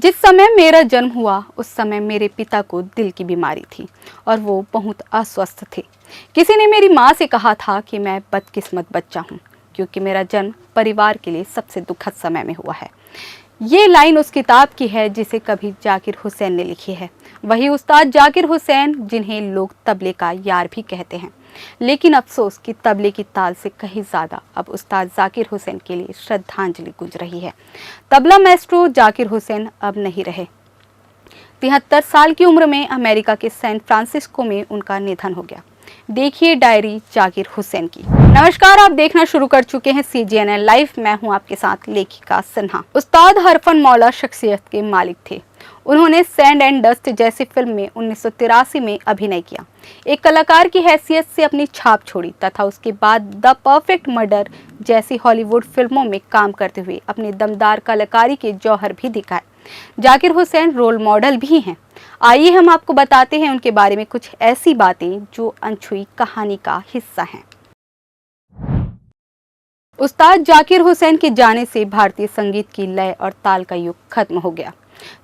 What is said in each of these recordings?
जिस समय मेरा जन्म हुआ उस समय मेरे पिता को दिल की बीमारी थी और वो बहुत अस्वस्थ थे। किसी ने मेरी माँ से कहा था कि मैं बदकिस्मत बच्चा हूँ क्योंकि मेरा जन्म परिवार के लिए सबसे दुखद समय में हुआ है। ये लाइन उस किताब की है जिसे कभी जाकिर हुसैन ने लिखी है। वही उस्ताद जाकिर हुसैन जिन्हें लोग तबले का यार भी कहते हैं। लेकिन अफसोस कि तबले की ताल से कहीं ज़्यादा अब उस्ताद जाकिर हुसैन के लिए श्रद्धांजलि गूंज रही है। तबला मास्ट्रो जाकिर हुसैन अब नहीं रहे। 73 साल की उम्र में अमेरिका के सैन फ्रांसिस्को में उनका निधन हो गया। देखिए डायरी जाकिर हुसैन की। नमस्कार, आप देखना शुरू कर चुके हैं CGNN लाइव। मैं हूं आपके साथ लेखिका सिन्हा। उस्ताद हरफन मौला शख्सियत के मालिक थे। उन्होंने सैंड एंड डस्ट जैसी फिल्म में 1983 में अभिनय किया। एक कलाकार की हैसियत से अपनी छाप छोड़ी तथा उसके बाद द परफेक्ट मर्डर जैसी हॉलीवुड फिल्मों में काम करते हुए अपनी दमदार कलाकारी के जौहर भी दिखाए। जाकिर हुसैन रोल मॉडल भी हैं। आइए हम आपको बताते हैं उनके बारे में कुछ ऐसी बातें जो अनछुई कहानी का हिस्सा हैं। उस्ताद जाकिर हुसैन के जाने से भारतीय संगीत की लय और ताल का युग खत्म हो गया।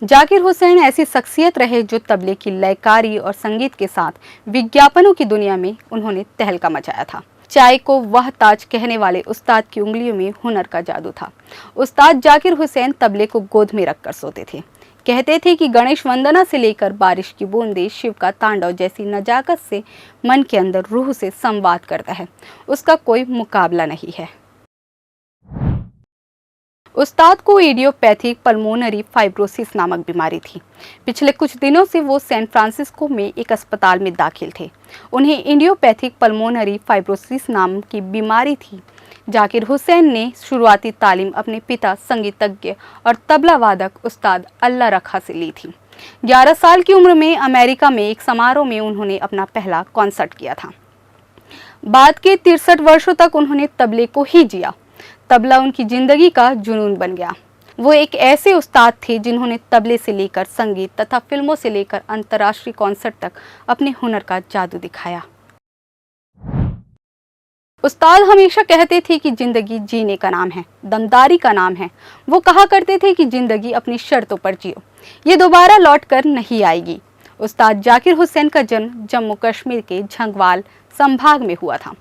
जाकिर हुसैन ऐसी शख्सियत रहे जो तबले की लयकारी और संगीत के साथ विज्ञापनों की दुनिया में उन्होंने तहलका मचाया था। चाय को वह ताज कहने वाले उस्ताद की उंगलियों में हुनर का जादू था। उस्ताद जाकिर हुसैन तबले को गोद में रखकर सोते थे। कहते थे कि गणेश वंदना से लेकर बारिश की बूंदें, शिव का तांडव जैसी नजाकत से मन के अंदर रूह से संवाद करता है, उसका कोई मुकाबला नहीं है। उस्ताद को इडियोपैथिक पल्मोनरी फाइब्रोसिस नामक बीमारी थी। पिछले कुछ दिनों से वो सैन फ्रांसिस्को में एक अस्पताल में दाखिल थे। उन्हें इडियोपैथिक पल्मोनरी फाइब्रोसिस नाम की बीमारी थी। जाकिर हुसैन ने शुरुआती तालीम अपने पिता संगीतज्ञ और तबला वादक उस्ताद अल्लाह रखा से ली थी। 11 साल की उम्र में अमेरिका में एक समारोह में उन्होंने अपना पहला कॉन्सर्ट किया था। बाद के 63 वर्षों तक उन्होंने तबले को ही जिया। तबला उनकी जिंदगी का जुनून बन गया। वो एक ऐसे उस्ताद थे जिन्होंने तबले से लेकर संगीत तथा फिल्मों से लेकर अंतर्राष्ट्रीय कॉन्सर्ट तक अपने हुनर का जादू दिखाया। उस्ताद हमेशा कहते थे कि जिंदगी जीने का नाम है, दमदारी का नाम है। वो कहा करते थे कि जिंदगी अपनी शर्तों पर जियो, ये दोबारा लौट कर नहीं आएगी। उस्ताद जाकिर हुसैन का जन्म जम्मू कश्मीर के झंगवाल संभाग में हुआ था।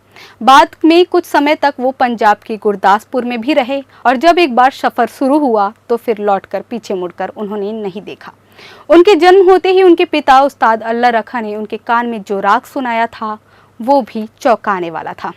बाद में कुछ समय तक वो पंजाब के गुरदासपुर में भी रहे और जब एक बार सफर शुरू हुआ तो फिर लौटकर पीछे मुड़कर उन्होंने नहीं देखा। उनके जन्म होते ही उनके पिता उस्ताद अल्लाह रखा ने उनके कान में जो राग सुनाया था वो भी चौंकाने वाला था।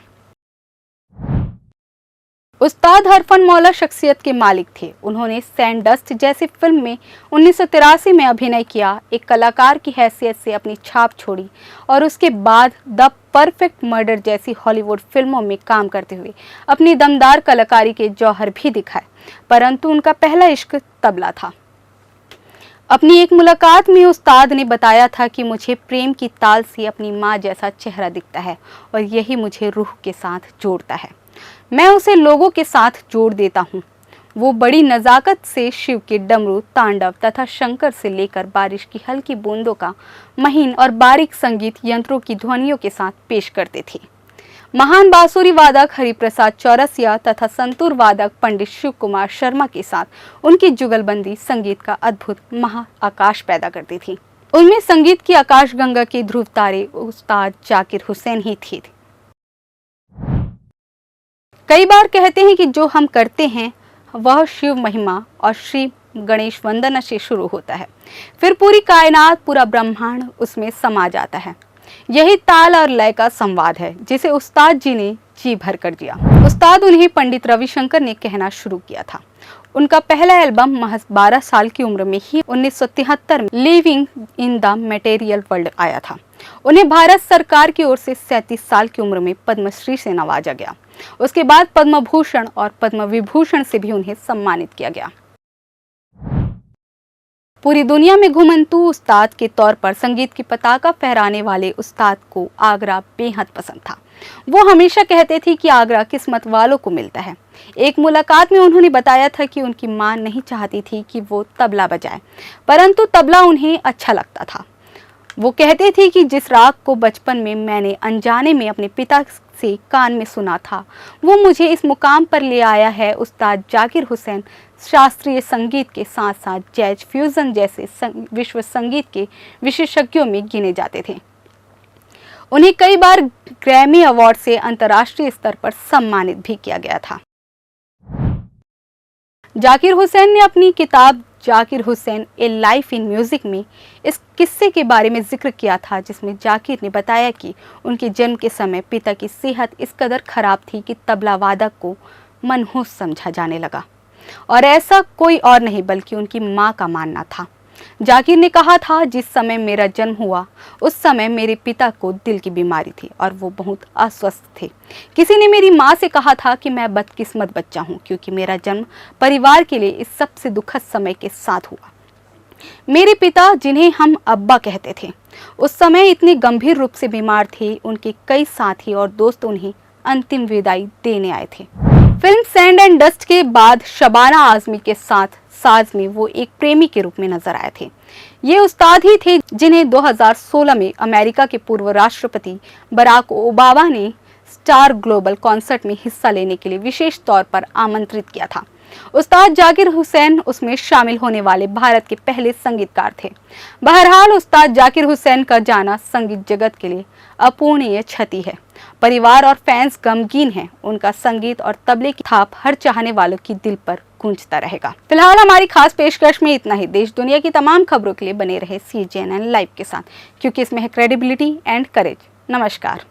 उस्ताद हरफन मौला शख्सियत के मालिक थे। उन्होंने सैंड डस्ट जैसी फिल्म में 1983 में अभिनय किया। एक कलाकार की हैसियत से अपनी छाप छोड़ी और उसके बाद द परफेक्ट मर्डर जैसी हॉलीवुड फिल्मों में काम करते हुए अपनी दमदार कलाकारी के जौहर भी दिखाए। परंतु उनका पहला इश्क तबला था। अपनी एक मुलाकात में उस्ताद ने बताया था कि मुझे प्रेम की ताल से अपनी माँ जैसा चेहरा दिखता है और यही मुझे रूह के साथ जोड़ता है। मैं उसे लोगों के साथ जोड़ देता हूँ। वो बड़ी नज़ाकत से शिव के डमरू, तांडव तथा शंकर से लेकर बारिश की हल्की बूंदों का महीन और बारीक संगीत यंत्रों की ध्वनियों के साथ पेश करते थे। महान बांसुरी वादक हरिप्रसाद चौरसिया तथा संतूर वादक पंडित शिव कुमार शर्मा के साथ उनकी जुगलबंदी संगीत का अद्भुत महाआकाश पैदा करती थी। उनमें संगीत की आकाशगंगा के ध्रुव तारे उस्ताद जाकिर हुसैन ही थे। कई बार कहते हैं कि जो हम करते हैं वह शिव महिमा और श्री गणेश वंदना से शुरू होता है, फिर पूरी कायनात, पूरा ब्रह्मांड उसमें समा जाता है। यही ताल और लय का संवाद है जिसे उस्ताद जी ने जी भर कर दिया। उस्ताद उन्हें पंडित रविशंकर ने कहना शुरू किया था। उनका पहला एल्बम महज 12 साल की उम्र में ही 1973 में living in the material world आया था। उन्हें भारत सरकार की ओर से 37 साल की उम्र में पद्मश्री से नवाजा गया। उसके बाद पद्म भूषण और पद्म विभूषण से भी उन्हें सम्मानित किया गया। पूरी दुनिया में घुमंतू उस्ताद के तौर पर संगीत की पताका फहराने वाले उस्ताद को आगरा बेहद पसंद था। वो हमेशा कहते थे कि आगरा किस्मत वालों को मिलता है। एक मुलाकात में उन्होंने बताया था कि उनकी मां नहीं चाहती थी कि वो तबला बजाए, परंतु तबला उन्हें अच्छा लगता था। वो कहते थे कि जिस राग को बचपन में मैंने अनजाने में अपने पिता से कान में सुना था वो मुझे इस मुकाम पर ले आया है। उस्ताद जाकिर हुसैन शास्त्रीय संगीत के साथ साथ जैज फ्यूजन जैसे विश्व संगीत के विशेषज्ञों में गिने जाते थे। उन्हें कई बार ग्रैमी अवार्ड से अंतर्राष्ट्रीय स्तर पर सम्मानित भी किया गया था। जाकिर हुसैन ने अपनी किताब जाकिर हुसैन ए लाइफ इन म्यूजिक में इस किस्से के बारे में जिक्र किया था, जिसमें जाकिर ने बताया कि उनके जन्म के समय पिता की सेहत इस कदर खराब थी कि तबला वादक को मनहूस समझा जाने लगा, और ऐसा कोई और नहीं बल्कि उनकी मां का मानना था। जाकिर ने कहा था, जिस समय मेरा जन्म हुआ उस समय मेरे पिता को दिल की बीमारी थी और वो बहुत अस्वस्थ थे। किसी ने मेरी माँ से कहा था कि मैं बदकिस्मत बच्चा हूँ, क्योंकि मेरा जन्म परिवार के लिए इस सबसे दुखद समय के साथ हुआ। मेरे पिता, जिन्हें हम अब्बा कहते थे, उस समय इतने गंभीर रूप से बीमार थे। उनके कई साथी और दोस्त उन्हें अंतिम विदाई देने आए थे। फिल्म सैंड एंड डस्ट के बाद शबाना आजमी के साथ साज में वो एक प्रेमी के रूप में नजर आए थे। ये उस्ताद ही थे जिन्हें 2016 में अमेरिका के पूर्व राष्ट्रपति बराक ओबामा ने स्टार ग्लोबल कॉन्सर्ट में हिस्सा लेने के लिए विशेष तौर पर आमंत्रित किया था। उस्ताद जाकिर हुसैन उसमें शामिल होने वाले भारत के पहले संगीतकार थे। बहरहाल उस्ताद जाकिर हुसैन का जाना संगीत जगत के लिए अपूरणीय क्षति है। परिवार और फैंस गमगीन हैं। उनका संगीत और तबले की थाप हर चाहने वालों की दिल पर गूंजता रहेगा। फिलहाल हमारी खास पेशकश में इतना ही। देश दुनिया की तमाम खबरों के लिए बने रहे CGNN लाइव के साथ, क्योंकि इसमें है क्रेडिबिलिटी एंड करेज। नमस्कार।